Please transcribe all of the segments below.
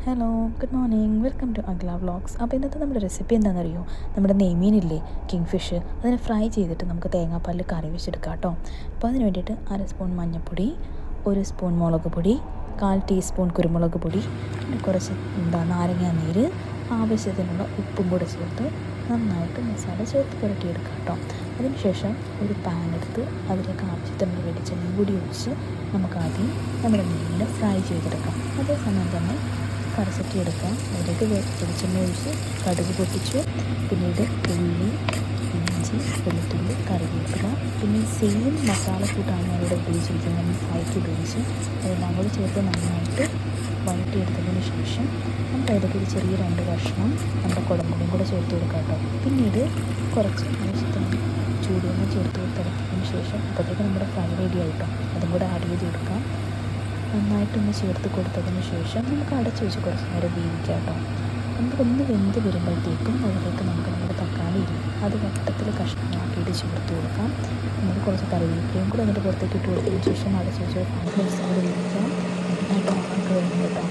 Hello, good morning. Welcome to Agla vlogs. അപ്പോൾ ഇന്നത്തെ നമ്മുടെ റെസിപ്പി എന്താണെന്നറിയോ? നമ്മുടെ നെയ്മീനില്ലേ, കിങ് ഫിഷ്, അതിനെ ഫ്രൈ ചെയ്തിട്ട് നമുക്ക് തേങ്ങാപ്പാലിൽ കറി വെച്ചെടുക്കാം കേട്ടോ. അപ്പോൾ അതിന് വേണ്ടിയിട്ട് 1 സ്പൂൺ മഞ്ഞൾപ്പൊടി, 1 സ്പൂൺ മുളക് പൊടി, 1/4 ടീസ്പൂൺ കുരുമുളക് പൊടി, പിന്നെ കുറച്ച് നാരങ്ങാ നീര്, ആവശ്യത്തിനുള്ള ഉപ്പും കൂടെ ചേർത്ത് നന്നായിട്ട് മസാല ചേർത്ത് പുരട്ടിയെടുക്കാം കേട്ടോ. അതിനുശേഷം ഒരു പാൻ എടുത്ത് അതിലേക്ക് ആവശ്യത്തിനുള്ള വെളിച്ചെണ്ണയും കൂടി ഒഴിച്ച് നമുക്കാദ്യം നമ്മുടെ മീനിനെ ഫ്രൈ ചെയ്തെടുക്കാം. അതേസമയം തന്നെ കറി എടുക്കാം. അതിലേക്ക് വെളിച്ചെണ്ണ ഒഴിച്ച് കടുക് പൊട്ടിച്ചു, പിന്നീട് ഉള്ളി, ഇഞ്ചി, വെളുത്തുള്ളി, കറിവേപ്പില, പിന്നെ സെയിം മസാലക്കൂട്ടാണ് ഞാനിവിടെ ഉപയോഗിച്ചിരിക്കുന്നത്. നമ്മൾ ഫ്രൈക്ക് ഉപയോഗിച്ച് അതെല്ലാം കൂടി ചേർത്ത് നന്നായിട്ട് വഴറ്റിയെടുത്തതിന് ശേഷം നമുക്ക് അതിലേക്ക് ഒരു ചെറിയ 2 കഷ്ണം നമ്മുടെ കുടംപുളിയും കൂടെ ചേർത്ത് കൊടുക്കാം കേട്ടോ. പിന്നീട് കുറച്ച് ആവശ്യത്തിന് ചൂടുവെള്ളം ചേർത്ത് കൊടുത്തതിന് ശേഷം അപ്പോഴത്തേക്ക് നമ്മുടെ ഫ്രൈ റെഡി ആയിട്ടോ. അതും കൂടെ ആഡ് ചെയ്ത് കൊടുക്കാം. നന്നായിട്ടൊന്ന് ചേർത്ത് കൊടുത്തതിന് ശേഷം നമുക്ക് അടച്ചു വെച്ച് കുറച്ച് നേരം വേവിക്കാം കേട്ടോ. നമുക്കൊന്ന് വെന്ത് വരുമ്പോഴത്തേക്കും അതിലേക്ക് നമുക്ക് നമ്മുടെ തക്കാളി അത് വട്ടത്തിൽ കഷ്ണമാക്കിയിട്ട് ചേർത്ത് കൊടുക്കാം. നമുക്ക് കുറച്ച് കറിവേപ്പിലയും കൂടെ അതിൻ്റെ പുറത്തേക്ക് ഇട്ട് കൊടുത്തതിന് ശേഷം അടച്ചു വെച്ച് 5 മിനിറ്റ്സ് കൂടെ വേവിക്കാം. നന്നായിട്ട് നമുക്ക് വേണം കേട്ടോ.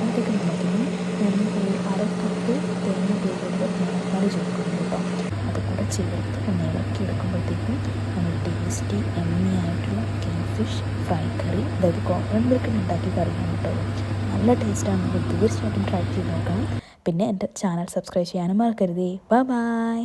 അതിലേക്ക് നമുക്കിനി ഒരു 1/2 കപ്പ് തേങ്ങ പിഴിഞ്ഞിട്ട് തേങ്ങാപ്പാൽ ചേർക്കുന്നു കേട്ടോ. അതുകൂടെ ചേർത്ത് ഒന്ന് ഇളക്കി എടുക്കുമ്പോഴത്തേക്കും നമ്മൾ ടേസ്റ്റി എമ്മി ആയിട്ടുള്ള കിങ് ഫിഷ് ഫ്രൈ കറി, അതായത് കോക്കനട്ട് മിൽക്കിൽ ഉണ്ടാക്കിയ കറിയാണ് കേട്ടോ. നല്ല ടേസ്റ്റാണ്. നമുക്ക് തീർച്ചയായിട്ടും ട്രൈ ചെയ്ത് നോക്കണം. പിന്നെ എൻ്റെ ചാനൽ സബ്സ്ക്രൈബ് ചെയ്യാനും മറക്കരുതേ. ബൈ.